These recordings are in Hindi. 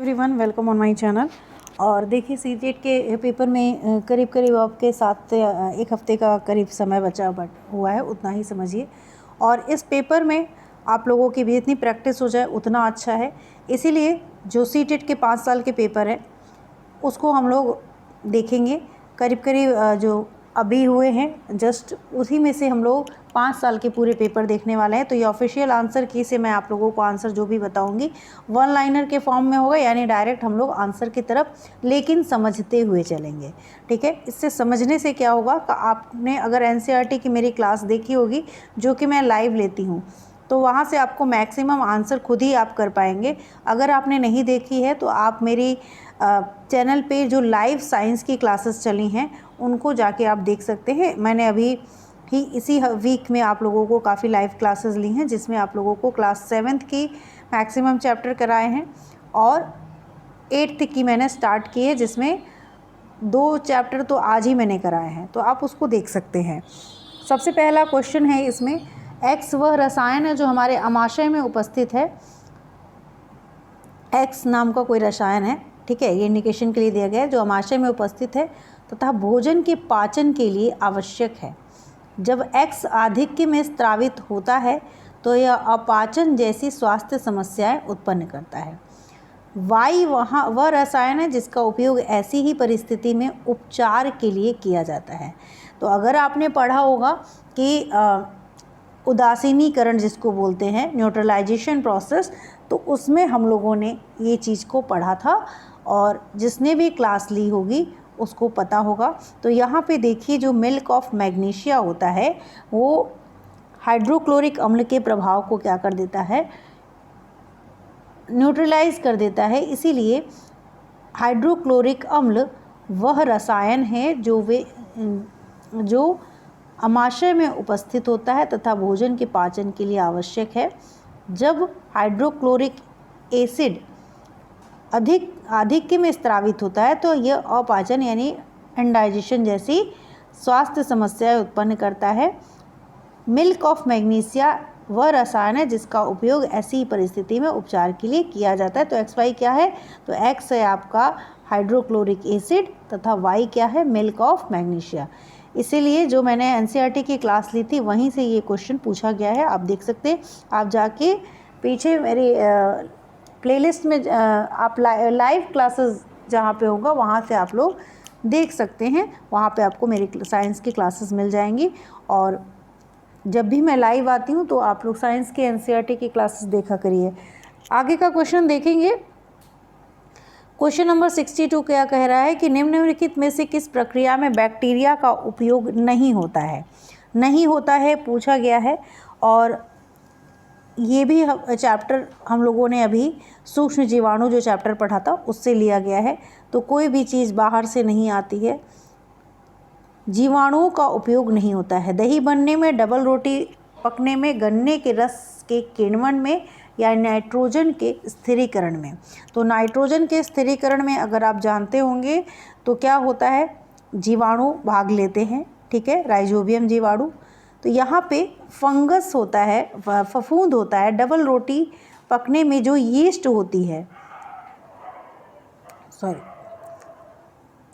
Everyone, welcome on my channel. और देखिए सीटेट के पेपर में करीब करीब आपके 7 से 1 हफ्ते का करीब समय बचा हुआ है, उतना ही समझिए। और इस पेपर में आप लोगों की भी जितनी प्रैक्टिस हो जाए उतना अच्छा है। इसीलिए जो सीटेट के 5 साल के पेपर है उसको हम लोग देखेंगे। करीब करीब जो अभी हुए हैं जस्ट उसी में से हम लोग 5 साल के पूरे पेपर देखने वाले हैं। तो ये ऑफिशियल आंसर की से मैं आप लोगों को आंसर जो भी बताऊंगी वन लाइनर के फॉर्म में होगा, यानी डायरेक्ट हम लोग आंसर की तरफ लेकिन समझते हुए चलेंगे। ठीक है, इससे समझने से क्या होगा कि आपने अगर एनसीईआरटी की मेरी क्लास देखी होगी जो कि मैं लाइव लेती हूँ, तो वहाँ से आपको मैक्सिमम आंसर खुद ही आप कर पाएंगे। अगर आपने नहीं देखी है तो आप मेरी चैनल पे जो लाइव साइंस की क्लासेस चली हैं उनको जाके आप देख सकते हैं। मैंने अभी ही इसी वीक में आप लोगों को काफ़ी लाइव क्लासेस ली हैं जिसमें आप लोगों को क्लास 7th की मैक्सिमम चैप्टर कराए हैं और 8th की मैंने स्टार्ट की है, जिसमें 2 चैप्टर तो आज ही मैंने कराए हैं, तो आप उसको देख सकते हैं। सबसे पहला क्वेश्चन है इसमें, एक्स वह रसायन है जो हमारे अमाशय में उपस्थित है। एक्स नाम का कोई रसायन है, ठीक है, ये इंडिकेशन के लिए दिया गया है, जो अमाशय में उपस्थित है तथा भोजन के पाचन के लिए आवश्यक है। जब एक्स आधिक्य में स्रावित होता है तो यह अपाचन जैसी स्वास्थ्य समस्याएं उत्पन्न करता है। वाई वह रसायन है जिसका उपयोग ऐसी ही परिस्थिति में उपचार के लिए किया जाता है। तो अगर आपने पढ़ा होगा कि उदासीनीकरण जिसको बोलते हैं, न्यूट्रलाइजेशन प्रोसेस, तो उसमें हम लोगों ने ये चीज़ को पढ़ा था और जिसने भी क्लास ली होगी उसको पता होगा। तो यहाँ पे देखिए जो मिल्क ऑफ मैग्नीशिया होता है वो हाइड्रोक्लोरिक अम्ल के प्रभाव को क्या कर देता है, न्यूट्रलाइज कर देता है। इसीलिए हाइड्रोक्लोरिक अम्ल वह रसायन है जो अमाशय में उपस्थित होता है तथा भोजन के पाचन के लिए आवश्यक है। जब हाइड्रोक्लोरिक एसिड आधिक्य में स्रावित होता है तो यह अपाचन यानी इंडाइजेशन जैसी स्वास्थ्य समस्याएं उत्पन्न करता है। मिल्क ऑफ मैग्नीशिया वह रसायन है जिसका उपयोग ऐसी परिस्थिति में उपचार के लिए किया जाता है। तो एक्स वाई क्या है, तो एक्स है आपका हाइड्रोक्लोरिक एसिड तथा वाई क्या है, मिल्क ऑफ मैग्नीशिया। इसीलिए जो मैंने एनसीईआरटी की क्लास ली थी वहीं से ये क्वेश्चन पूछा गया है। आप देख सकते हैं, आप जाके पीछे मेरी प्लेलिस्ट में आप लाइव क्लासेस जहाँ पे होगा वहाँ से आप लोग देख सकते हैं। वहाँ पे आपको मेरी साइंस की क्लासेस मिल जाएंगी और जब भी मैं लाइव आती हूँ तो आप लोग साइंस के एनसीईआरटी की क्लासेस देखा करिए। आगे का क्वेश्चन देखेंगे। क्वेश्चन नंबर 62 क्या कह रहा है कि निम्नलिखित में से किस प्रक्रिया में बैक्टीरिया का उपयोग नहीं होता है पूछा गया है। और ये भी चैप्टर हम लोगों ने अभी सूक्ष्म जीवाणु जो चैप्टर पढ़ा था उससे लिया गया है। तो कोई भी चीज़ बाहर से नहीं आती है, जीवाणुओं का उपयोग नहीं होता है। दही बनने में, डबल रोटी पकने में, गन्ने के रस के किण्वन में या नाइट्रोजन के स्थिरीकरण में। तो नाइट्रोजन के स्थिरीकरण में अगर आप जानते होंगे तो क्या होता है, जीवाणु भाग लेते हैं, ठीक है, राइजोबियम जीवाणु। तो यहाँ पे फंगस होता है, फफूंद होता है। डबल रोटी पकने में जो यीस्ट होती है,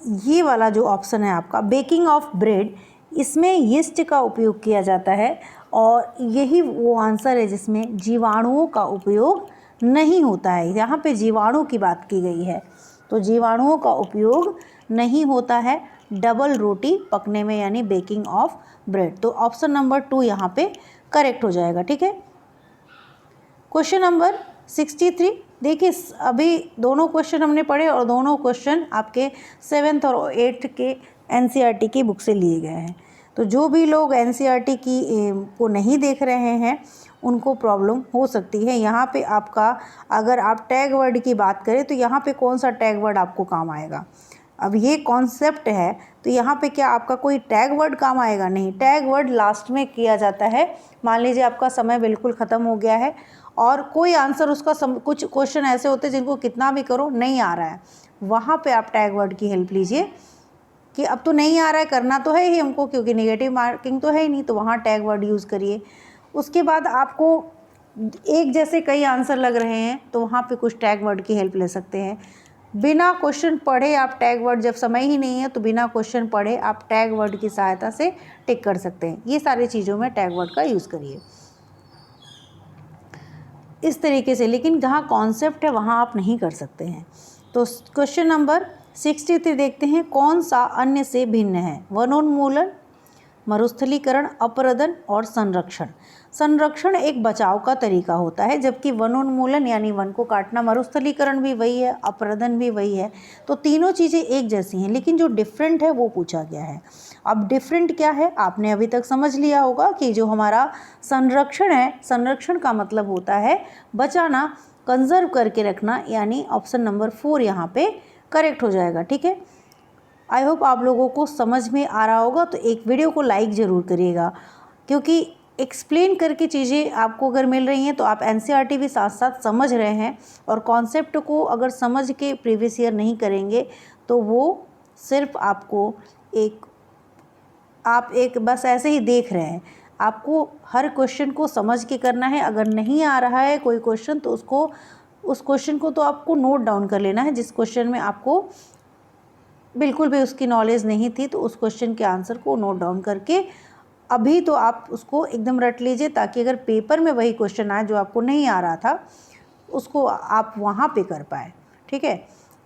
ये वाला जो ऑप्शन है आपका बेकिंग ऑफ ब्रेड, इसमें यीस्ट का उपयोग किया जाता है और यही वो आंसर है जिसमें जीवाणुओं का उपयोग नहीं होता है। यहाँ पे जीवाणु की बात की गई है, तो जीवाणुओं का उपयोग नहीं होता है डबल रोटी पकने में यानी बेकिंग ऑफ ब्रेड। तो ऑप्शन नंबर 2 यहाँ पे करेक्ट हो जाएगा, ठीक है। क्वेश्चन नंबर 63 देखिए, अभी दोनों क्वेश्चन हमने पढ़े और दोनों क्वेश्चन आपके 7th और 8th के एनसीईआरटी की बुक से लिए गए हैं। तो जो भी लोग एनसीईआरटी की को नहीं देख रहे हैं उनको प्रॉब्लम हो सकती है। यहाँ पे आपका अगर आप टैग वर्ड की बात करें तो यहाँ पे कौन सा टैग वर्ड आपको काम आएगा। अब ये कॉन्सेप्ट है तो यहाँ पे क्या आपका कोई टैग वर्ड काम आएगा, नहीं। टैग वर्ड लास्ट में किया जाता है। मान लीजिए आपका समय बिल्कुल ख़त्म हो गया है और कोई आंसर उसका कुछ क्वेश्चन ऐसे होते हैं जिनको कितना भी करो नहीं आ रहा है, वहाँ पे आप टैग वर्ड की हेल्प लीजिए कि अब तो नहीं आ रहा है, करना तो है ही हमको क्योंकि नेगेटिव मार्किंग तो है ही नहीं, तो वहाँ टैग वर्ड यूज़ करिए। उसके बाद आपको एक जैसे कई आंसर लग रहे हैं तो वहाँ पे कुछ टैग वर्ड की हेल्प ले सकते हैं। बिना क्वेश्चन पढ़े आप टैग वर्ड, जब समय ही नहीं है तो बिना क्वेश्चन पढ़े आप टैग वर्ड की सहायता से टिक कर सकते हैं। ये सारी चीज़ों में टैग वर्ड का यूज़ करिए इस तरीके से, लेकिन जहाँ कॉन्सेप्ट है वहाँ आप नहीं कर सकते हैं। तो क्वेश्चन नंबर 63 देखते हैं, कौन सा अन्य से भिन्न है? वनोन्मूलन, मरुस्थलीकरण, अपरदन और संरक्षण। संरक्षण एक बचाव का तरीका होता है, जबकि वनोन्मूलन यानी वन को काटना, मरुस्थलीकरण भी वही है, अपरदन भी वही है। तो तीनों चीज़ें एक जैसी हैं, लेकिन जो डिफरेंट है वो पूछा गया है। अब डिफरेंट क्या है आपने अभी तक समझ लिया होगा कि जो हमारा संरक्षण है, संरक्षण का मतलब होता है बचाना, कंजर्व करके रखना, यानी ऑप्शन नंबर 4 यहाँ पे करेक्ट हो जाएगा। ठीक है, आई होप आप लोगों को समझ में आ रहा होगा। तो एक वीडियो को लाइक ज़रूर करिएगा, क्योंकि एक्सप्लेन करके चीज़ें आपको अगर मिल रही हैं तो आप एनसीईआरटी भी साथ साथ समझ रहे हैं, और कॉन्सेप्ट को अगर समझ के प्रीवियस ईयर नहीं करेंगे तो वो सिर्फ आपको आप एक बस ऐसे ही देख रहे हैं। आपको हर क्वेश्चन को समझ के करना है। अगर नहीं आ रहा है कोई क्वेश्चन तो उस क्वेश्चन को तो आपको नोट डाउन कर लेना है। जिस क्वेश्चन में आपको बिल्कुल भी उसकी नॉलेज नहीं थी तो उस क्वेश्चन के आंसर को नोट डाउन करके अभी तो आप उसको एकदम रट लीजिए, ताकि अगर पेपर में वही क्वेश्चन आए जो आपको नहीं आ रहा था उसको आप वहाँ पे कर पाए। ठीक है,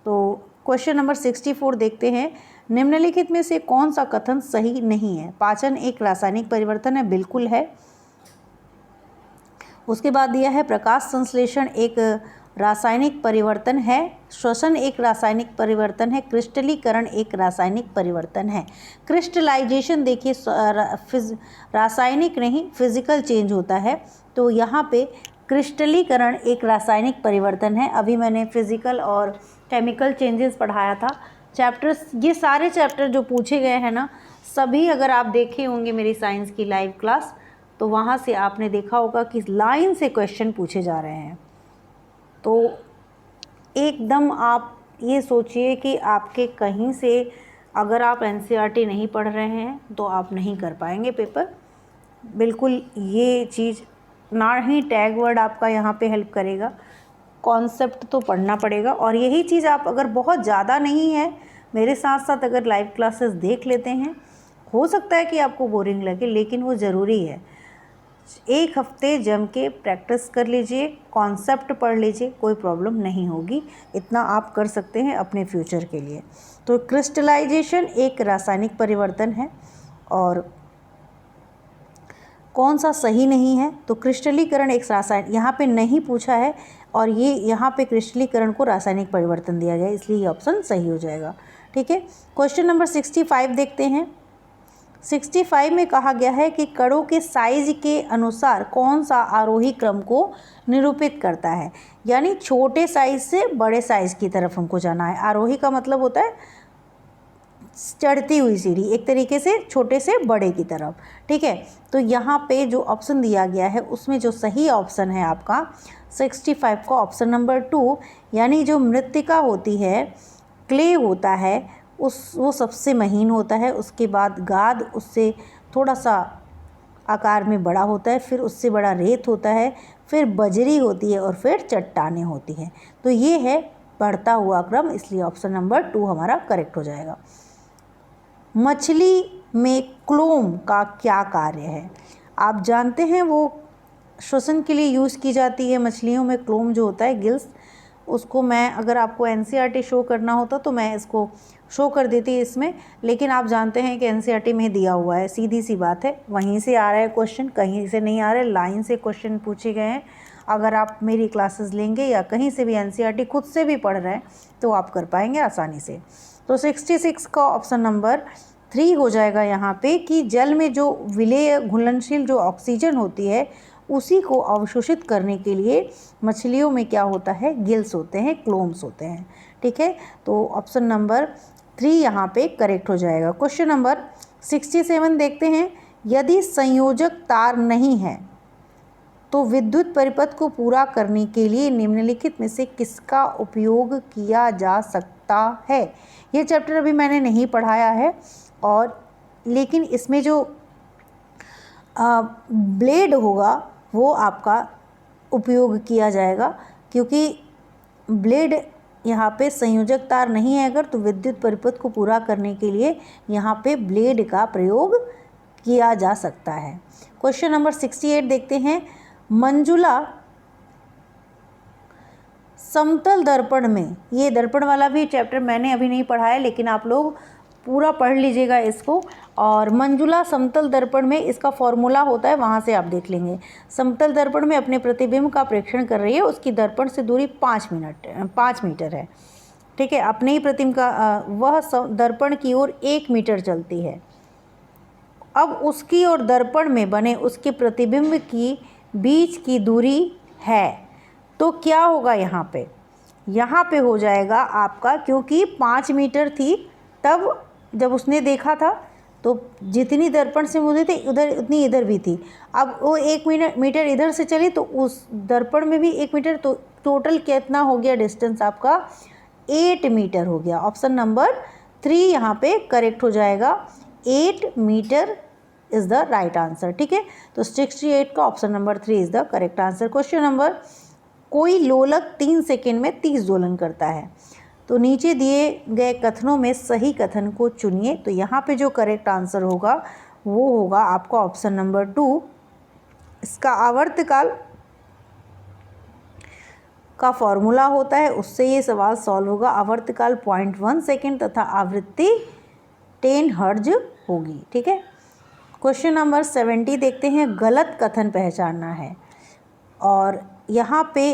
तो क्वेश्चन नंबर 64 देखते हैं, निम्नलिखित में से कौन सा कथन सही नहीं है? पाचन एक रासायनिक परिवर्तन है, बिल्कुल है। उसके बाद दिया है प्रकाश संश्लेषण एक रासायनिक परिवर्तन है, श्वसन एक रासायनिक परिवर्तन है, क्रिस्टलीकरण एक रासायनिक परिवर्तन है। क्रिस्टलाइजेशन देखिए रासायनिक नहीं फिजिकल चेंज होता है, तो यहाँ पे क्रिस्टलीकरण एक रासायनिक परिवर्तन है। अभी मैंने फिजिकल और केमिकल चेंजेस पढ़ाया था चैप्टर्स, ये सारे चैप्टर जो पूछे गए हैं ना सभी, अगर आप देखे होंगे मेरी साइंस की लाइव क्लास तो वहाँ से आपने देखा होगा कि लाइन से क्वेश्चन पूछे जा रहे हैं। तो एकदम आप ये सोचिए कि आपके कहीं से अगर आप एनसीईआरटी नहीं पढ़ रहे हैं तो आप नहीं कर पाएंगे पेपर। बिल्कुल ये चीज़ ना ही टैग वर्ड आपका यहाँ पे हेल्प करेगा, कॉन्सेप्ट तो पढ़ना पड़ेगा। और यही चीज़ आप अगर बहुत ज़्यादा नहीं है मेरे साथ साथ अगर लाइव क्लासेस देख लेते हैं, हो सकता है कि आपको बोरिंग लगे, लेकिन वो ज़रूरी है। एक हफ्ते जम के प्रैक्टिस कर लीजिए, कॉन्सेप्ट पढ़ लीजिए, कोई प्रॉब्लम नहीं होगी। इतना आप कर सकते हैं अपने फ्यूचर के लिए। तो क्रिस्टलाइजेशन एक रासायनिक परिवर्तन है, और कौन सा सही नहीं है? तो क्रिस्टलीकरण एक रासायनिक, यहाँ पे नहीं पूछा है, और ये यहाँ पे क्रिस्टलीकरण को रासायनिक परिवर्तन दिया गया है, इसलिए ये ऑप्शन सही हो जाएगा। ठीक है, क्वेश्चन नंबर 65 देखते हैं। 65 में कहा गया है कि कणों के साइज के अनुसार कौन सा आरोही क्रम को निरूपित करता है, यानी छोटे साइज से बड़े साइज की तरफ हमको जाना है। आरोही का मतलब होता है चढ़ती हुई सीढ़ी, एक तरीके से छोटे से बड़े की तरफ। ठीक है, तो यहाँ पे जो ऑप्शन दिया गया है उसमें जो सही ऑप्शन है आपका 65 का ऑप्शन नंबर 2, यानी जो मृत्तिका होती है, क्ले होता है, वो सबसे महीन होता है। उसके बाद गाद उससे थोड़ा सा आकार में बड़ा होता है, फिर उससे बड़ा रेत होता है, फिर बजरी होती है, और फिर चट्टानें होती हैं। तो ये है बढ़ता हुआ क्रम, इसलिए ऑप्शन नंबर 2 हमारा करेक्ट हो जाएगा। मछली में क्लोम का क्या कार्य है? आप जानते हैं वो श्वसन के लिए यूज़ की जाती है। मछलियों में क्लोम जो होता है, गिल्स, उसको मैं अगर आपको एनसीईआरटी शो करना होता तो मैं इसको शो कर देती इसमें, लेकिन आप जानते हैं कि एनसीईआरटी में दिया हुआ है, सीधी सी बात है, वहीं से आ रहा है क्वेश्चन, कहीं से नहीं आ रहे, लाइन से क्वेश्चन पूछे गए हैं। अगर आप मेरी क्लासेस लेंगे या कहीं से भी एनसीईआरटी खुद से भी पढ़ रहे हैं तो आप कर पाएंगे आसानी से। तो 66 का ऑप्शन नंबर 3 हो जाएगा यहाँ पे, कि जल में जो विलेय घुलनशील जो ऑक्सीजन होती है उसी को अवशोषित करने के लिए मछलियों में क्या होता है, गिल्स होते हैं, क्लोम्स होते हैं। ठीक है, तो ऑप्शन नंबर 3 यहाँ पे करेक्ट हो जाएगा। क्वेश्चन नंबर 67 देखते हैं, यदि संयोजक तार नहीं है तो विद्युत परिपथ को पूरा करने के लिए निम्नलिखित में से किसका उपयोग किया जा सकता है? ये चैप्टर अभी मैंने नहीं पढ़ाया है, और लेकिन इसमें जो ब्लेड होगा वो आपका उपयोग किया जाएगा, क्योंकि ब्लेड यहाँ पे संयोजक तार नहीं है अगर, तो विद्युत परिपथ को पूरा करने के लिए यहाँ पे ब्लेड का प्रयोग किया जा सकता है। क्वेश्चन नंबर 68 देखते हैं। मंजुला समतल दर्पण में, ये दर्पण वाला भी चैप्टर मैंने अभी नहीं पढ़ा है, लेकिन आप लोग पूरा पढ़ लीजिएगा इसको। और मंजुला समतल दर्पण में, इसका फॉर्मूला होता है, वहाँ से आप देख लेंगे। समतल दर्पण में अपने प्रतिबिंब का प्रेक्षण कर रही है, उसकी दर्पण से दूरी 5 मीटर है। ठीक है, अपने ही प्रतिबिंब का वह दर्पण की ओर 1 मीटर चलती है। अब उसकी और दर्पण में बने उसके प्रतिबिंब की बीच की दूरी है, तो क्या होगा यहाँ पे हो जाएगा आपका, क्योंकि 5 मीटर थी तब जब उसने देखा था, तो जितनी दर्पण से मुझे थी उधर उतनी इधर भी थी। अब वो 1 मीटर इधर से चली तो उस दर्पण में भी 1 मीटर, तो टोटल कितना हो गया डिस्टेंस आपका, 8 मीटर हो गया। ऑप्शन नंबर 3 यहाँ पे करेक्ट हो जाएगा। 8 metre is the right answer. ठीक है, तो 68 का option number 3 is the correct answer. Question number, कोई लोलक 3 सेकेंड में 30 दोलन करता है, तो नीचे दिए गए कथनों में सही कथन को चुनिए। तो यहाँ पे जो करेक्ट आंसर होगा वो होगा आपका ऑप्शन नंबर 2। इसका आवर्तकाल का फॉर्मूला होता है, उससे ये सवाल सॉल्व होगा। आवर्तकाल 0.1 सेकेंड तथा आवृत्ति 10 हर्ट्ज होगी। ठीक है, क्वेश्चन नंबर 70 देखते हैं। गलत कथन पहचानना है, और यहाँ पे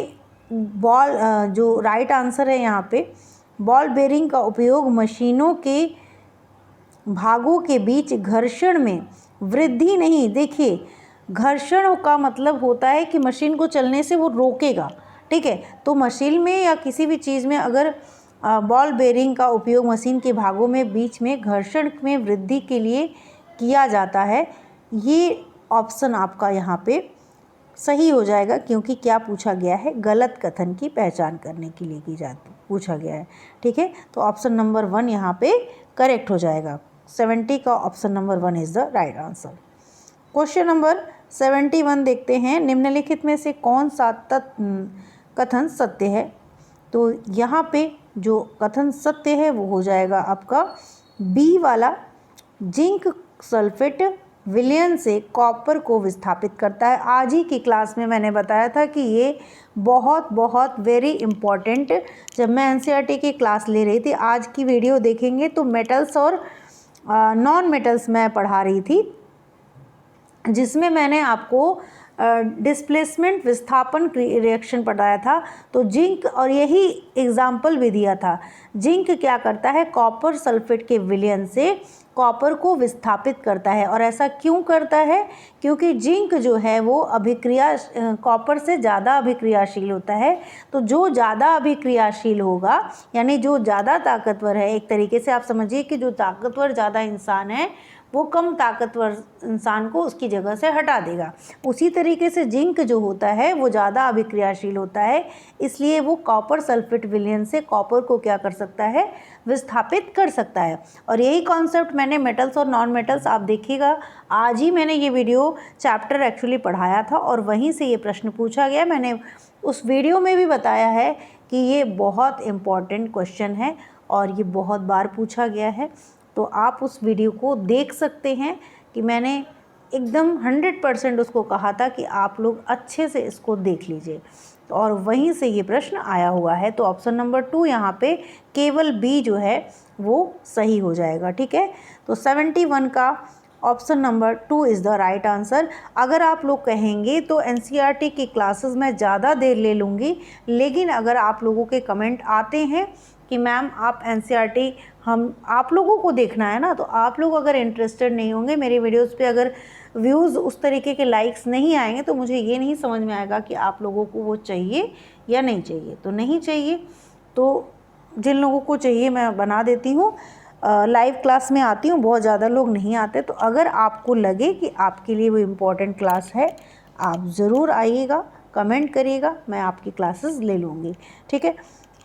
बॉल जो राइट आंसर है, यहाँ पे बॉल बेरिंग का उपयोग मशीनों के भागों के बीच घर्षण में वृद्धि नहीं, देखिए घर्षण का मतलब होता है कि मशीन को चलने से वो रोकेगा। ठीक है, तो मशीन में या किसी भी चीज़ में अगर बॉल बेरिंग का उपयोग मशीन के भागों में बीच में घर्षण में वृद्धि के लिए किया जाता है, ये ऑप्शन आपका यहाँ पे सही हो जाएगा, क्योंकि क्या पूछा गया है, गलत कथन की पहचान करने के लिए पूछा गया है। ठीक है, तो ऑप्शन नंबर 1 यहाँ पे करेक्ट हो जाएगा। 70 का option number 1 is the right answer. Question number 71 देखते हैं। निम्नलिखित में से कौन सा कथन सत्य है? तो यहाँ पे जो कथन सत्य है वो हो जाएगा आपका बी वाला, जिंक सल्फेट विलयन से कॉपर को विस्थापित करता है। आज ही की क्लास में मैंने बताया था कि ये बहुत वेरी इम्पॉर्टेंट, जब मैं एनसीईआरटी की क्लास ले रही थी, आज की वीडियो देखेंगे तो मेटल्स और नॉन मेटल्स मैं पढ़ा रही थी, जिसमें मैंने आपको डिस्प्लेसमेंट विस्थापन रिएक्शन पढ़ाया था। तो जिंक, और यही एग्जाम्पल भी दिया था, जिंक क्या करता है, कॉपर सल्फेट के विलयन से कॉपर को विस्थापित करता है। और ऐसा क्यों करता है? क्योंकि जिंक जो है वो कॉपर से ज़्यादा अभिक्रियाशील होता है। तो जो ज़्यादा अभिक्रियाशील होगा, यानी जो ज़्यादा ताकतवर है, एक तरीके से आप समझिए कि जो ताकतवर ज़्यादा इंसान है वो कम ताकतवर इंसान को उसकी जगह से हटा देगा। उसी तरीके से जिंक जो होता है वो ज़्यादा अभिक्रियाशील होता है, इसलिए वो कॉपर सल्फेट विलयन से कॉपर को क्या कर सकता है, विस्थापित कर सकता है। और यही कॉन्सेप्ट मैंने मेटल्स और नॉन मेटल्स, आप देखिएगा आज ही मैंने ये वीडियो चैप्टर एक्चुअली पढ़ाया था और वहीं से ये प्रश्न पूछा गया। मैंने उस वीडियो में भी बताया है कि ये बहुत इम्पॉर्टेंट क्वेश्चन है और ये बहुत बार पूछा गया है। तो आप उस वीडियो को देख सकते हैं कि मैंने एकदम 100% उसको कहा था कि आप लोग अच्छे से इसको देख लीजिए, और वहीं से ये प्रश्न आया हुआ है। तो ऑप्शन नंबर 2 यहाँ पे केवल बी जो है वो सही हो जाएगा। ठीक है, तो 71 का option number 2 is the right answer. अगर आप लोग कहेंगे तो एनसीईआरटी की क्लासेस में ज़्यादा देर ले लूँगी, लेकिन अगर आप लोगों के कमेंट आते हैं कि मैम आप एनसीईआरटी आप लोगों को देखना है ना, तो आप लोग अगर इंटरेस्टेड नहीं होंगे मेरी वीडियोस पे, अगर व्यूज़ उस तरीके के लाइक्स नहीं आएंगे, तो मुझे ये नहीं समझ में आएगा कि आप लोगों को वो चाहिए या नहीं चाहिए। तो नहीं चाहिए तो जिन लोगों को चाहिए मैं बना देती हूँ, लाइव क्लास में आती हूँ, बहुत ज़्यादा लोग नहीं आते। तो अगर आपको लगे कि आपके लिए वो इम्पोर्टेंट क्लास है, आप ज़रूर आइएगा, कमेंट करिएगा, मैं आपकी क्लासेस ले लूँगी। ठीक है,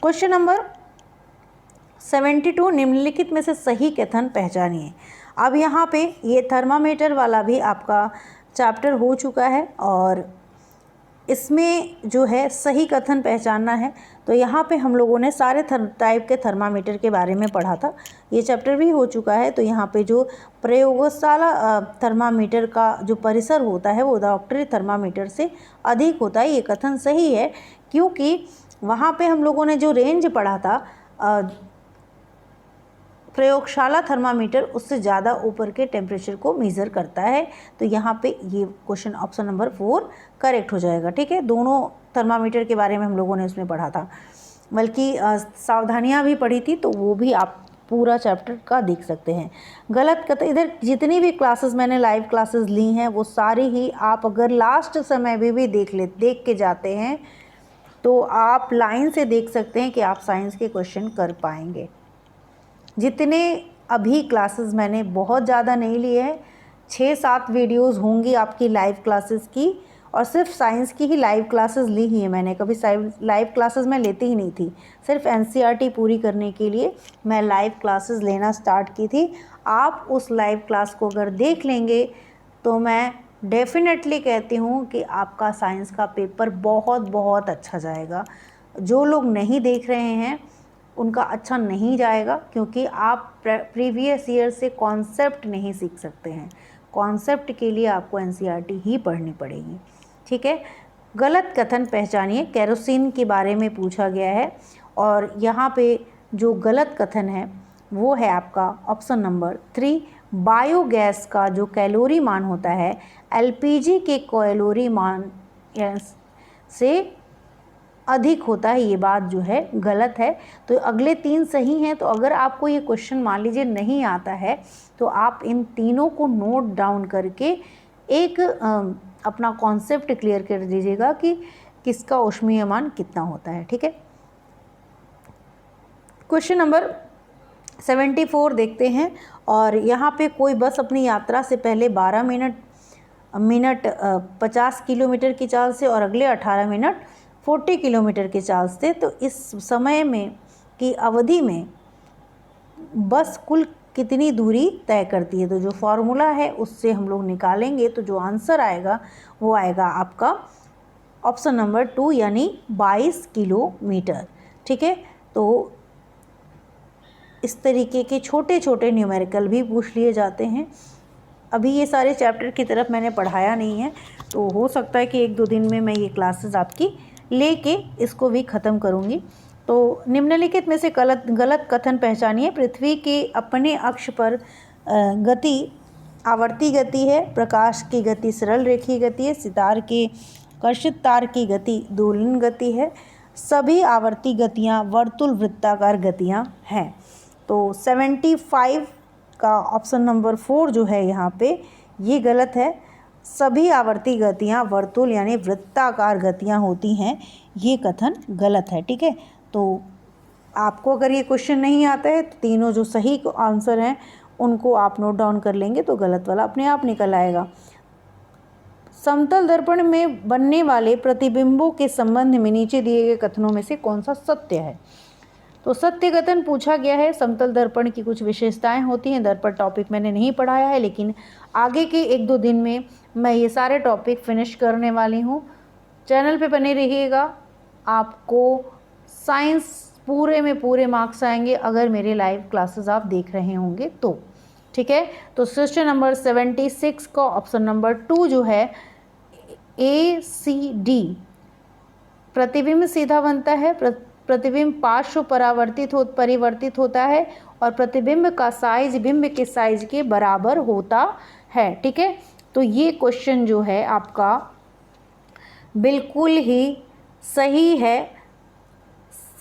क्वेश्चन नंबर 72, निम्नलिखित में से सही कथन पहचानिए। अब यहाँ पे ये थर्मामीटर वाला भी आपका चैप्टर हो चुका है और इसमें जो है सही कथन पहचानना है। तो यहाँ पे हम लोगों ने सारे टाइप के थर्मामीटर के बारे में पढ़ा था, ये चैप्टर भी हो चुका है। तो यहाँ पे जो प्रयोगशाला थर्मामीटर का जो परिसर होता है वो डॉक्टरी थर्मामीटर से अधिक होता है, ये कथन सही है, क्योंकि वहाँ पे हम लोगों ने जो रेंज पढ़ा था प्रयोगशाला थर्मामीटर उससे ज़्यादा ऊपर के टेम्परेचर को मेज़र करता है। तो यहाँ पे ये क्वेश्चन ऑप्शन नंबर 4 करेक्ट हो जाएगा। ठीक है, दोनों थर्मामीटर के बारे में हम लोगों ने उसमें पढ़ा था, बल्कि सावधानियाँ भी पढ़ी थी, तो वो भी आप पूरा चैप्टर का देख सकते हैं। गलत कथन, इधर जितनी भी क्लासेस मैंने लाइव क्लासेस ली हैं वो सारी ही आप अगर लास्ट समय भी देख के जाते हैं तो आप लाइन से देख सकते हैं कि आप साइंस के क्वेश्चन कर पाएंगे। जितने अभी क्लासेस मैंने बहुत ज़्यादा नहीं लिए हैं, 6-7 वीडियोस होंगी आपकी लाइव क्लासेस की, और सिर्फ साइंस की ही लाइव क्लासेस ली ही है मैंने। कभी लाइव क्लासेस मैं लेती ही नहीं थी, सिर्फ एनसीईआरटी पूरी करने के लिए मैं लाइव क्लासेस लेना स्टार्ट की थी। आप उस लाइव क्लास को अगर देख लेंगे तो मैं डेफिनेटली कहती हूँ कि आपका साइंस का पेपर बहुत बहुत अच्छा जाएगा। जो लोग नहीं देख रहे हैं उनका अच्छा नहीं जाएगा, क्योंकि आप प्रीवियस ईयर से कॉन्सेप्ट नहीं सीख सकते हैं। कॉन्सेप्ट के लिए आपको एनसीईआरटी ही पढ़नी पड़ेगी। ठीक है, गलत कथन पहचानिए, केरोसिन के बारे में पूछा गया है, और यहाँ पे जो गलत कथन है वो है आपका ऑप्शन नंबर 3। बायोगैस का जो कैलोरी मान होता है एलपीजी के कैलोरी मान से अधिक होता है, ये बात जो है गलत है। तो अगले 3 सही हैं। तो अगर आपको ये क्वेश्चन मान लीजिए नहीं आता है तो आप इन तीनों को नोट डाउन करके एक अपना कॉन्सेप्ट क्लियर कर दीजिएगा कि किसका ऊष्मीय मान कितना होता है। ठीक है, क्वेश्चन नंबर 74 देखते हैं। और यहाँ पे कोई बस अपनी यात्रा से पहले 12 मिनट 50 किलोमीटर की चाल से और अगले 18 मिनट 40 किलोमीटर की चाल से, तो इस समय में की अवधि में बस कुल कितनी दूरी तय करती है। तो जो फॉर्मूला है उससे हम लोग निकालेंगे तो जो आंसर आएगा वो आएगा आपका ऑप्शन नंबर 2 यानी 22 किलोमीटर। ठीक है, तो इस तरीके के छोटे छोटे न्यूमेरिकल भी पूछ लिए जाते हैं। अभी ये सारे चैप्टर की तरफ मैंने पढ़ाया नहीं है, तो हो सकता है कि 1-2 दिन में मैं ये क्लासेस आपकी लेके इसको भी ख़त्म करूँगी। तो निम्नलिखित में से गलत कथन पहचानिए। पृथ्वी के अपने अक्ष पर गति आवर्ती गति है, प्रकाश की गति सरल रेखीय गति है, सितार के कर्षित तार की गति दोलन गति है, सभी आवर्ती गतियाँ वर्तुल वृत्ताकार गतियाँ हैं। तो 75 का ऑप्शन नंबर 4 जो है यहाँ पे ये गलत है। सभी आवर्ती गतियाँ वर्तुल यानी वृत्ताकार गतियाँ होती हैं, ये कथन गलत है। ठीक है, तो आपको अगर ये क्वेश्चन नहीं आता है तो तीनों जो सही आंसर हैं उनको आप नोट डाउन कर लेंगे तो गलत वाला अपने आप निकल आएगा। समतल दर्पण में बनने वाले प्रतिबिंबों के संबंध में नीचे दिए गए कथनों में से कौन सा सत्य है। तो सत्य कथन पूछा गया है। समतल दर्पण की कुछ विशेषताएं होती हैं। दर्पण टॉपिक मैंने नहीं पढ़ाया है, लेकिन आगे के 1-2 दिन में मैं ये सारे टॉपिक फिनिश करने वाली हूँ। चैनल पे बने रहिएगा, आपको साइंस पूरे में पूरे मार्क्स आएंगे अगर मेरे लाइव क्लासेस आप देख रहे होंगे तो। ठीक है, तो क्वेश्चन नंबर 76 का ऑप्शन नंबर 2 जो है ACD, प्रतिबिंब सीधा बनता है, प्रतिबिंब पार्श्व परिवर्तित होता है और प्रतिबिंब का साइज बिंब के साइज के बराबर होता है। ठीक है, तो ये क्वेश्चन जो है आपका बिल्कुल ही सही है।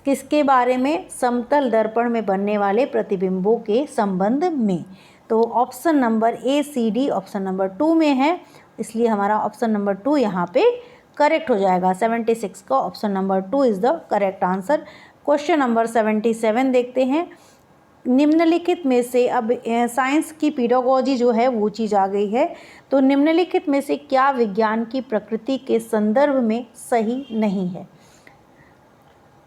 किसके बारे में? समतल दर्पण में बनने वाले प्रतिबिंबों के संबंध में। तो option number ACD option number 2 में है, इसलिए हमारा ऑप्शन नंबर 2 यहाँ पे करेक्ट हो जाएगा। 76 का option number 2 is the correct answer. Question number 77 देखते हैं। निम्नलिखित में से, अब साइंस की पेडागोजी जो है वो चीज़ आ गई है, तो निम्नलिखित में से क्या विज्ञान की प्रकृति के संदर्भ में सही नहीं है।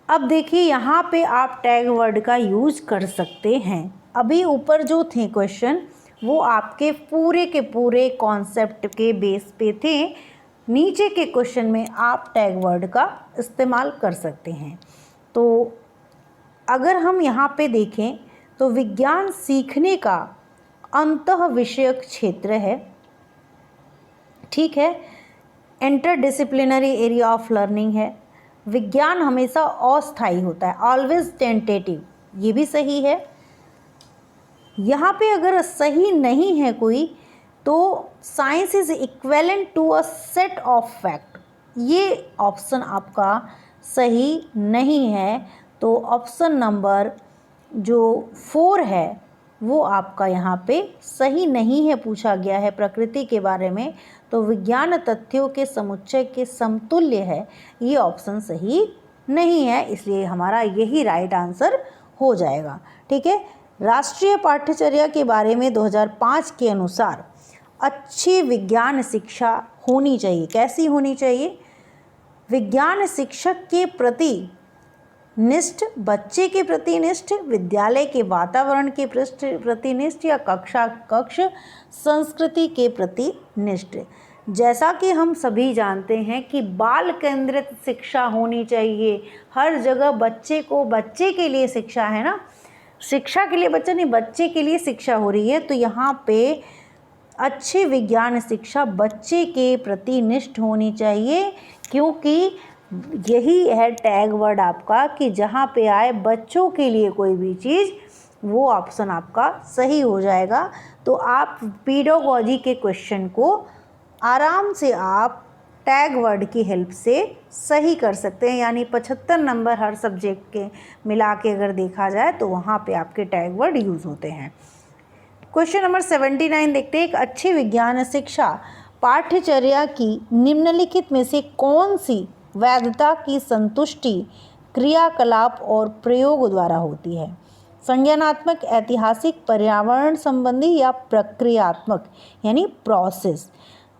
अब देखिए यहाँ पे आप टैग वर्ड का यूज कर सकते हैं। अभी ऊपर जो थे क्वेश्चन वो आपके पूरे के पूरे कॉन्सेप्ट के बेस पे थे, नीचे के क्वेश्चन में आप टैग वर्ड का इस्तेमाल कर सकते हैं। तो अगर हम यहाँ पे देखें तो विज्ञान सीखने का अंतः विषयक क्षेत्र है, ठीक है, इंटरडिसिप्लिनरी एरिया ऑफ लर्निंग है। विज्ञान हमेशा अस्थायी होता है, ऑलवेज टेंटेटिव, ये भी सही है। यहाँ पे अगर सही नहीं है कोई तो science is equivalent to a set of fact, ये ऑप्शन आपका सही नहीं है। तो ऑप्शन नंबर जो 4 है वो आपका यहाँ पे सही नहीं है। पूछा गया है प्रकृति के बारे में तो विज्ञान तथ्यों के समुच्चय के समतुल्य है, ये ऑप्शन सही नहीं है, इसलिए हमारा यही राइट आंसर हो जाएगा। ठीक है, राष्ट्रीय पाठ्यचर्या के बारे में 2005 के अनुसार अच्छी विज्ञान शिक्षा होनी चाहिए। कैसी होनी चाहिए? विज्ञान शिक्षक के प्रति निष्ठ, बच्चे के प्रति निष्ठ, विद्यालय के वातावरण के प्रति निष्ठ या कक्ष संस्कृति के प्रति निष्ठ। जैसा कि हम सभी जानते हैं कि बाल केंद्रित शिक्षा होनी चाहिए, हर जगह बच्चे को बच्चे के लिए शिक्षा है ना, शिक्षा के लिए बच्चा नहीं, बच्चे के लिए शिक्षा हो रही है। तो यहाँ पे अच्छी विज्ञान शिक्षा बच्चे के प्रति निष्ठ होनी चाहिए, क्योंकि यही है टैग वर्ड आपका कि जहाँ पे आए बच्चों के लिए कोई भी चीज़, वो ऑप्शन आपका सही हो जाएगा। तो आप पीडोगॉजी के क्वेश्चन को आराम से आप टैग वर्ड की हेल्प से सही कर सकते हैं, यानी 75 नंबर हर सब्जेक्ट के मिला के अगर देखा जाए तो वहाँ पे आपके टैग वर्ड यूज़ होते हैं। क्वेश्चन नंबर 79 देखते हैं, एक अच्छी विज्ञान शिक्षा पाठ्यचर्या की निम्नलिखित में से कौन सी वैधता की संतुष्टि क्रियाकलाप और प्रयोग द्वारा होती है? संज्ञानात्मक, ऐतिहासिक, पर्यावरण संबंधी या प्रक्रियात्मक, यानी प्रोसेस।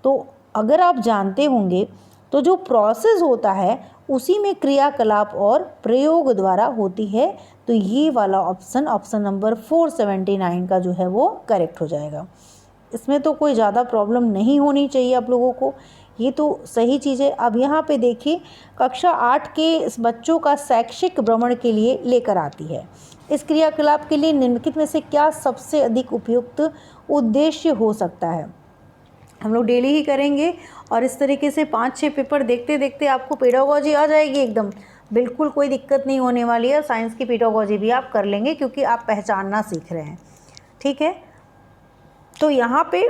तो अगर आप जानते होंगे तो जो प्रोसेस होता है उसी में क्रियाकलाप और प्रयोग द्वारा होती है। तो ये वाला ऑप्शन नंबर 479 का जो है वो करेक्ट हो जाएगा। इसमें तो कोई ज़्यादा प्रॉब्लम नहीं होनी चाहिए आप लोगों को, ये तो सही चीज़ है। अब यहाँ पे देखिए, कक्षा 8 के इस बच्चों का शैक्षिक भ्रमण के लिए लेकर आती है। इस क्रियाकलाप के लिए निम्नलिखित में से क्या सबसे अधिक उपयुक्त उद्देश्य हो सकता है? हम लोग डेली ही करेंगे और इस तरीके से 5-6 पेपर देखते देखते आपको पेडागोजी आ जाएगी एकदम, बिल्कुल कोई दिक्कत नहीं होने वाली है। साइंस की पेडागोजी भी आप कर लेंगे क्योंकि आप पहचानना सीख रहे हैं। ठीक है, तो यहाँ पे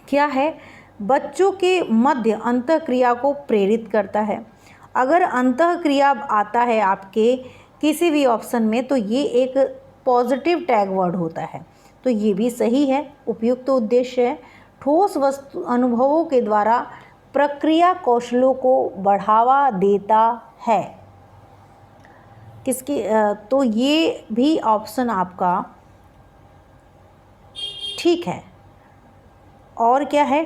क्या है, बच्चों के मध्य अंतःक्रिया को प्रेरित करता है। अगर अंतःक्रिया आता है आपके किसी भी ऑप्शन में तो ये एक पॉजिटिव टैग वर्ड होता है, तो ये भी सही है, उपयुक्त उद्देश्य है। ठोस वस्तु अनुभवों के द्वारा प्रक्रिया कौशलों को बढ़ावा देता है। किसकी? तो ये भी ऑप्शन आपका ठीक है। और क्या है,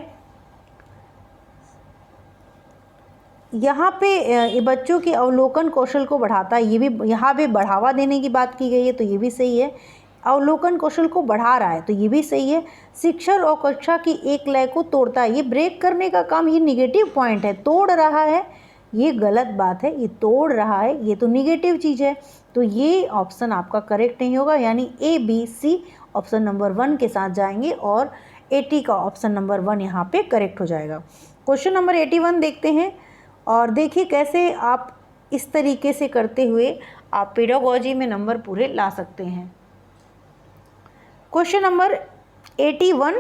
यहाँ पे बच्चों के अवलोकन कौशल को बढ़ाता है, ये भी यहाँ पे बढ़ावा देने की बात की गई है तो ये भी सही है। अवलोकन कौशल को बढ़ा रहा है तो ये भी सही है। शिक्षण और कक्षा की एक लय को तोड़ता है, ये ब्रेक करने का काम, ये निगेटिव पॉइंट है। तोड़ रहा है ये गलत बात है, ये तोड़ रहा है ये तो निगेटिव चीज़ है। तो ये ऑप्शन आपका करेक्ट नहीं होगा, यानी ABC ऑप्शन नंबर 1 के साथ जाएंगे और 80 का ऑप्शन नंबर 1 यहाँ पे करेक्ट हो जाएगा। क्वेश्चन नंबर 81 देखते हैं और देखिए कैसे आप इस तरीके से करते हुए आप पेडागोजी में नंबर पूरे ला सकते हैं। क्वेश्चन नंबर 81,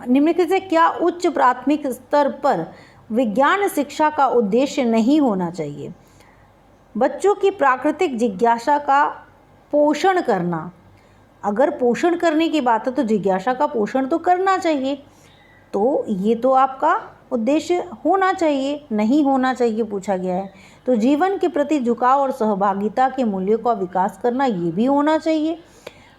निम्नलिखित से क्या उच्च प्राथमिक स्तर पर विज्ञान शिक्षा का उद्देश्य नहीं होना चाहिए? बच्चों की प्राकृतिक जिज्ञासा का पोषण करना। अगर पोषण करने की बात है तो जिज्ञासा का पोषण तो करना चाहिए, तो ये तो आपका उद्देश्य होना चाहिए, नहीं होना चाहिए पूछा गया है। तो जीवन के प्रति झुकाव और सहभागिता के मूल्यों का विकास करना, ये भी होना चाहिए।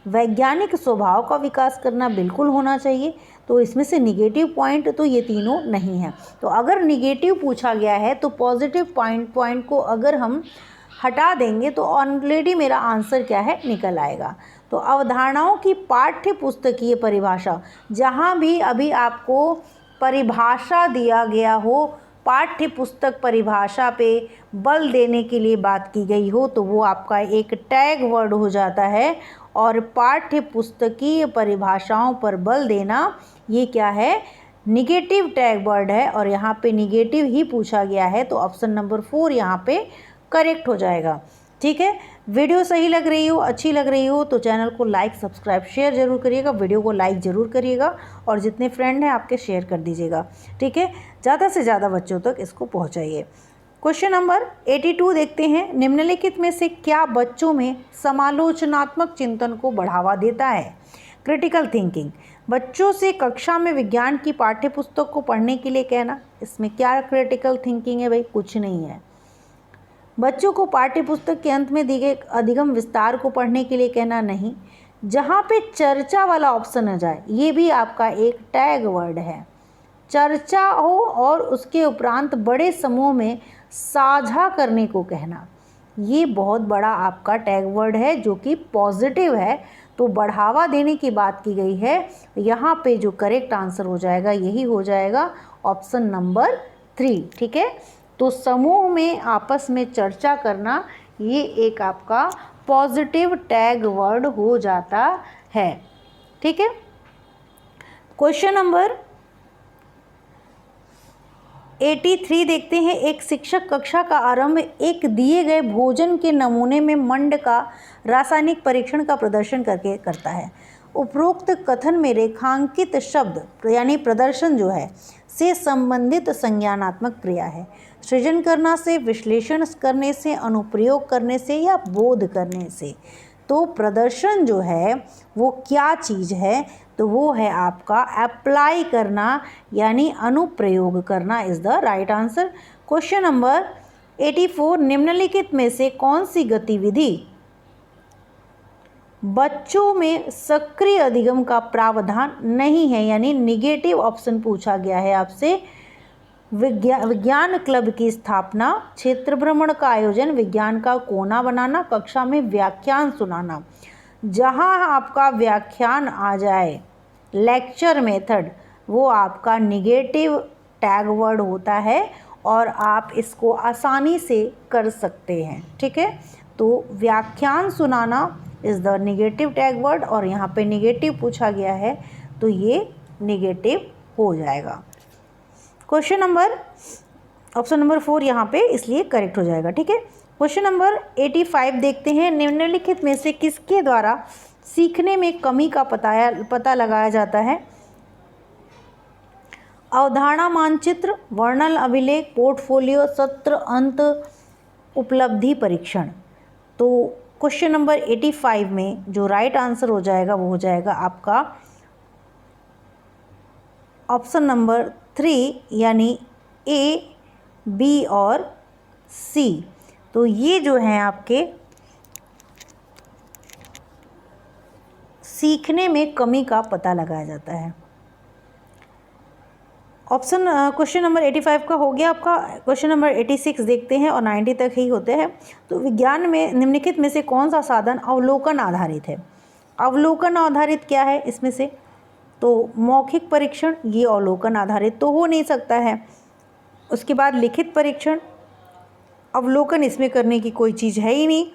वैज्ञानिक स्वभाव का विकास करना बिल्कुल होना चाहिए। तो इसमें से निगेटिव पॉइंट तो ये तीनों नहीं है। तो अगर निगेटिव पूछा गया है तो पॉजिटिव पॉइंट को अगर हम हटा देंगे तो ऑलरेडी मेरा आंसर क्या है, निकल आएगा। तो अवधारणाओं की पाठ्य पुस्तकीय परिभाषा, जहाँ भी अभी आपको परिभाषा दिया गया हो, पाठ्य पुस्तक परिभाषा पे बल देने के लिए बात की गई हो, तो वो आपका एक टैग वर्ड हो जाता है। और पाठ्य पुस्तकीय परिभाषाओं पर बल देना ये क्या है, निगेटिव टैग वर्ड है, और यहाँ पे निगेटिव ही पूछा गया है, तो ऑप्शन नंबर 4 यहाँ पे करेक्ट हो जाएगा। ठीक है, वीडियो सही लग रही हो, अच्छी लग रही हो तो चैनल को लाइक, सब्सक्राइब, शेयर जरूर करिएगा, वीडियो को लाइक ज़रूर करिएगा, और जितने फ्रेंड हैं आपके शेयर कर दीजिएगा। ठीक है, ज़्यादा से ज़्यादा बच्चों तक इसको पहुँचाइए। क्वेश्चन नंबर 82 देखते हैं। निम्नलिखित में से क्या बच्चों में समालोचनात्मक चिंतन को बढ़ावा देता है? Critical thinking. बच्चों से कक्षा में विज्ञान की पाठ्य पुस्तक को पढ़ने के लिए कहना, इसमें क्या क्रिटिकल थिंकिंग है भाई? कुछ नहीं है। बच्चों को पाठ्य पुस्तक के अंत में दिए गए अधिगम विस्तार को पढ़ने के लिए कहना, नहीं। जहाँ पे चर्चा वाला ऑप्शन आ जाए, ये भी आपका एक टैग वर्ड है। चर्चा हो और उसके उपरांत बड़े समूह में साझा करने को कहना, ये बहुत बड़ा आपका टैग वर्ड है जो कि पॉजिटिव है, तो बढ़ावा देने की बात की गई है। यहाँ पे जो करेक्ट आंसर हो जाएगा यही हो जाएगा ऑप्शन नंबर 3। ठीक है, तो समूह में आपस में चर्चा करना ये एक आपका पॉजिटिव टैग वर्ड हो जाता है। ठीक है, क्वेश्चन नंबर 83 देखते हैं। एक शिक्षक कक्षा का आरंभ एक दिए गए भोजन के नमूने में मंड का रासायनिक परीक्षण का प्रदर्शन करके करता है। उपरोक्त कथन में रेखांकित शब्द यानी प्रदर्शन जो है से संबंधित संज्ञानात्मक क्रिया है। सृजन करना से, विश्लेषण करने से, अनुप्रयोग करने से या बोध करने से। तो प्रदर्शन जो है वो क्या चीज़ है, तो वो है आपका अप्लाई करना यानी अनुप्रयोग करना is the right answer. Question number 84। निम्नलिखित में से कौन सी गतिविधि बच्चों में सक्रिय अधिगम का प्रावधान नहीं है, यानी निगेटिव ऑप्शन पूछा गया है आपसे। विज्ञान क्लब की स्थापना, क्षेत्र भ्रमण का आयोजन, विज्ञान का कोना बनाना, कक्षा में व्याख्यान सुनाना। जहां आपका व्याख्यान आ जाए, लेक्चर मेथड, वो आपका निगेटिव टैग वर्ड होता है और आप इसको आसानी से कर सकते हैं। ठीक है, तो व्याख्यान सुनाना is the negative tag word, और यहाँ पे निगेटिव पूछा गया है तो ये निगेटिव हो जाएगा। क्वेश्चन नंबर ऑप्शन नंबर 4 यहाँ पे इसलिए करेक्ट हो जाएगा। ठीक है, क्वेश्चन नंबर 85 देखते हैं। निम्नलिखित में से किसके द्वारा सीखने में कमी का पता लगाया जाता है? अवधारणा मानचित्र, वर्णन अभिलेख, पोर्टफोलियो, सत्र अंत, उपलब्धि परीक्षण। तो क्वेश्चन नंबर 85 में जो राइट आंसर हो जाएगा वो हो जाएगा आपका ऑप्शन नंबर 3 यानी A, B और C। तो ये जो हैं आपके सीखने में कमी का पता लगाया जाता है। ऑप्शन क्वेश्चन नंबर 85 का हो गया आपका। क्वेश्चन नंबर 86 देखते हैं और 90 तक ही होते हैं। तो विज्ञान में निम्नलिखित में से कौन सा साधन अवलोकन आधारित है? अवलोकन आधारित क्या है इसमें से? तो मौखिक परीक्षण, ये अवलोकन आधारित तो हो नहीं सकता है। उसके बाद लिखित परीक्षण, अवलोकन इसमें करने की कोई चीज़ है ही नहीं।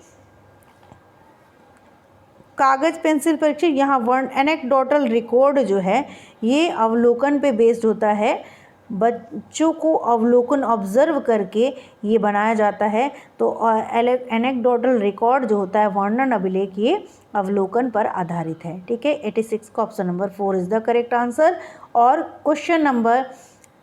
कागज़ पेंसिल परीक्षण, यहाँ वर्ण एनेक्डोटल रिकॉर्ड जो है ये अवलोकन पे बेस्ड होता है। बच्चों को अवलोकन ऑब्जर्व करके ये बनाया जाता है। तो एनेक्डोटल रिकॉर्ड जो होता है, वर्णन अभिलेख, ये अवलोकन पर आधारित है। ठीक है, 86 का option number 4 is the correct answer. और क्वेश्चन नंबर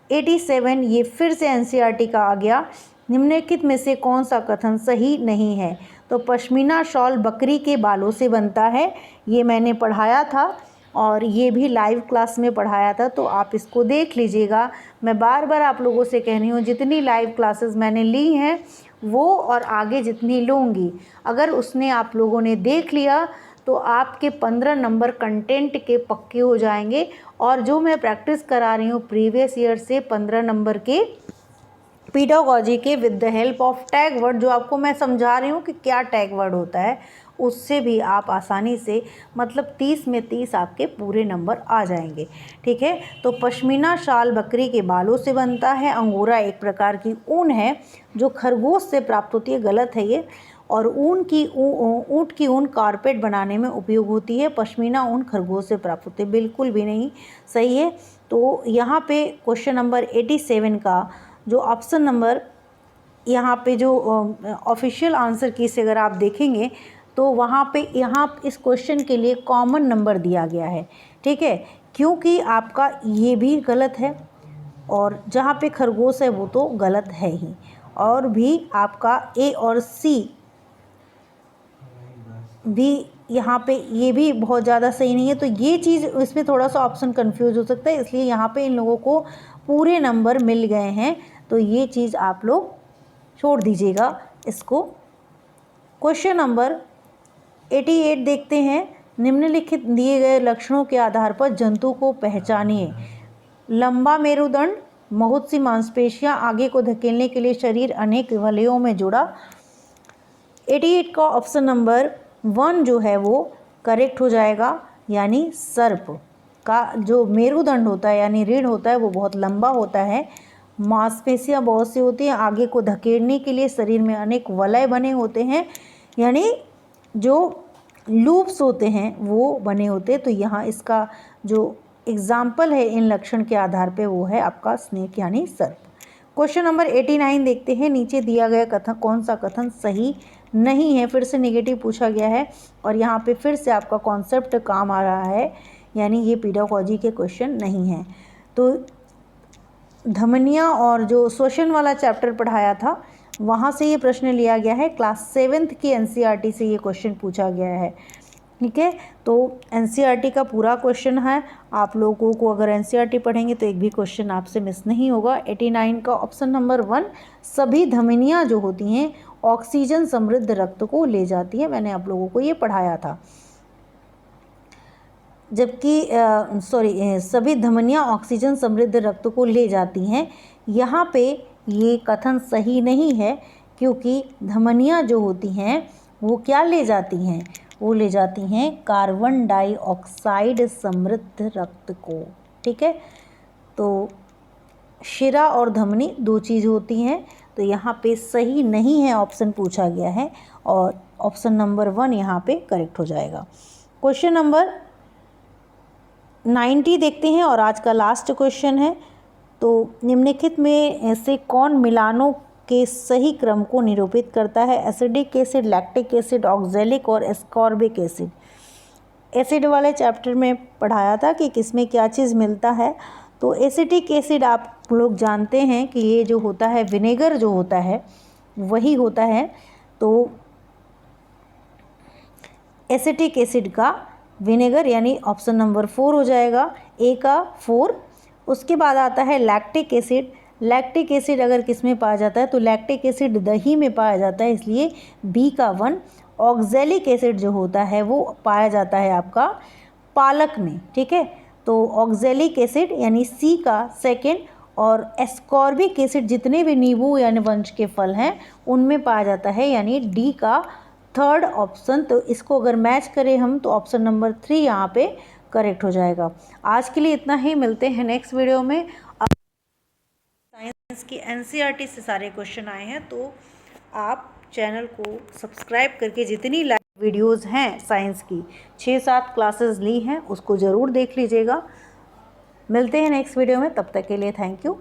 87 ये फिर से NCERT का आ गया। निम्नलिखित में से कौन सा कथन सही नहीं है? तो पश्मीना शॉल बकरी के बालों से बनता है, ये मैंने पढ़ाया था और ये भी लाइव क्लास में पढ़ाया था, तो आप इसको देख लीजिएगा। मैं बार बार आप लोगों से कह रही हूँ, जितनी लाइव क्लासेस मैंने ली हैं वो और आगे जितनी लूँगी, अगर उसने आप लोगों ने देख लिया तो आपके 15 नंबर कंटेंट के पक्के हो जाएंगे। और जो मैं प्रैक्टिस करा रही हूँ प्रीवियस ईयर से 15 नंबर के पीडागोजी के with the help of tag word, जो आपको मैं समझा रही हूँ कि क्या टैग वर्ड होता है, उससे भी आप आसानी से मतलब 30 में 30 आपके पूरे नंबर आ जाएंगे। ठीक है, तो पश्मीना शाल बकरी के बालों से बनता है। अंगोरा एक प्रकार की ऊन है जो खरगोश से प्राप्त होती है, गलत है ये। और ऊँट की ऊन कारपेट बनाने में उपयोग होती है। पश्मीना ऊन खरगोश से प्राप्त होती है, बिल्कुल भी नहीं सही है। तो यहाँ पे क्वेश्चन नंबर 87 का जो ऑप्शन नंबर यहाँ पे जो ऑफिशियल आंसर की से अगर आप देखेंगे तो वहाँ पे इस क्वेश्चन के लिए कॉमन नंबर दिया गया है। ठीक है, क्योंकि आपका ये भी गलत है और जहाँ पे खरगोश है वो तो गलत है ही, और भी आपका ए और सी भी यहाँ पे ये भी बहुत ज़्यादा सही नहीं है। तो ये चीज़ इसमें थोड़ा सा ऑप्शन कंफ्यूज हो सकता है, इसलिए यहाँ पे इन लोगों को पूरे नंबर मिल गए हैं। तो ये चीज़ आप लोग छोड़ दीजिएगा इसको। क्वेश्चन नंबर 88 देखते हैं। निम्नलिखित दिए गए लक्षणों के आधार पर जंतु को पहचानिए। लंबा मेरुदंड, बहुत सी मांसपेशियां, आगे को धकेलने के लिए शरीर अनेक वलयों में जुड़ा। 88 का ऑप्शन नंबर 1 जो है वो करेक्ट हो जाएगा, यानी सर्प का जो मेरुदंड होता है यानी रीढ़ होता है वो बहुत लंबा होता है, मांसपेशियां बहुत सी होती हैं, आगे को धकेलने के लिए शरीर में अनेक वलय बने होते हैं, यानी जो लूप्स होते हैं वो बने होते हैं। तो यहाँ इसका जो एग्जाम्पल है इन लक्षण के आधार पे वो है आपका स्नेक यानी सर्प। क्वेश्चन नंबर 89 देखते हैं। नीचे दिया गया कथन कौन सा कथन सही नहीं है? फिर से नेगेटिव पूछा गया है और यहाँ पे फिर से आपका कॉन्सेप्ट काम आ रहा है, यानी ये पीडागोजी के क्वेश्चन नहीं है। तो धमनियाँ और जो श्वसन वाला चैप्टर पढ़ाया था वहाँ से ये प्रश्न लिया गया है। क्लास 7th की एनसीईआरटी से ये क्वेश्चन पूछा गया है। ठीक है, तो एनसीईआरटी का पूरा क्वेश्चन है। आप लोगों को अगर एनसीईआरटी पढ़ेंगे तो एक भी क्वेश्चन आपसे मिस नहीं होगा। 89 का ऑप्शन नंबर 1, सभी धमनियाँ जो होती हैं ऑक्सीजन समृद्ध रक्त को ले जाती है। मैंने आप लोगों को ये पढ़ाया था। जबकि सभी धमनियाँ ऑक्सीजन समृद्ध रक्त को ले जाती हैं। यहाँ पे ये कथन सही नहीं है, क्योंकि धमनियाँ जो होती हैं वो क्या ले जाती हैं? वो ले जाती हैं कार्बन डाइऑक्साइड समृद्ध रक्त को। ठीक है, तो शिरा और धमनी दो चीज़ होती हैं। तो यहाँ पे सही नहीं है ऑप्शन पूछा गया है और ऑप्शन नंबर 1 यहाँ पे करेक्ट हो जाएगा। क्वेश्चन नंबर 90 देखते हैं और आज का लास्ट क्वेश्चन है। तो निम्नलिखित में से कौन मिलानों के सही क्रम को निरूपित करता है? Acidic acid, lactic acid, oxalic और एस्कॉर्बिक एसिड। एसिड वाले चैप्टर में पढ़ाया था कि किसमें क्या चीज़ मिलता है। तो एसिटिक एसिड आप लोग जानते हैं कि ये जो होता है विनेगर जो होता है वही होता है। तो एसिटिक एसिड का विनेगर यानी ऑप्शन नंबर 4 हो जाएगा, ए का 4। उसके बाद आता है लैक्टिक एसिड। लैक्टिक एसिड अगर किस में पाया जाता है तो लैक्टिक एसिड दही में पाया जाता है, इसलिए बी का 1। ऑक्जेलिक एसिड जो होता है वो पाया जाता है आपका पालक में। ठीक है, तो ऑक्जेलिक एसिड यानी सी का 2। और एस्कॉर्बिक एसिड जितने भी नींबू यानी वंश के फल हैं उनमें पाया जाता है, यानी डी का 3rd ऑप्शन। तो इसको अगर मैच करें हम तो ऑप्शन नंबर 3 यहाँ पे करेक्ट हो जाएगा। आज के लिए इतना ही, मिलते हैं नेक्स्ट वीडियो में। साइंस की एनसीईआरटी से सारे क्वेश्चन आए हैं, तो आप चैनल को सब्सक्राइब करके जितनी लाइव वीडियोस हैं साइंस की 6-7 क्लासेस ली हैं उसको ज़रूर देख लीजिएगा। मिलते हैं नेक्स्ट वीडियो में, तब तक के लिए थैंक यू।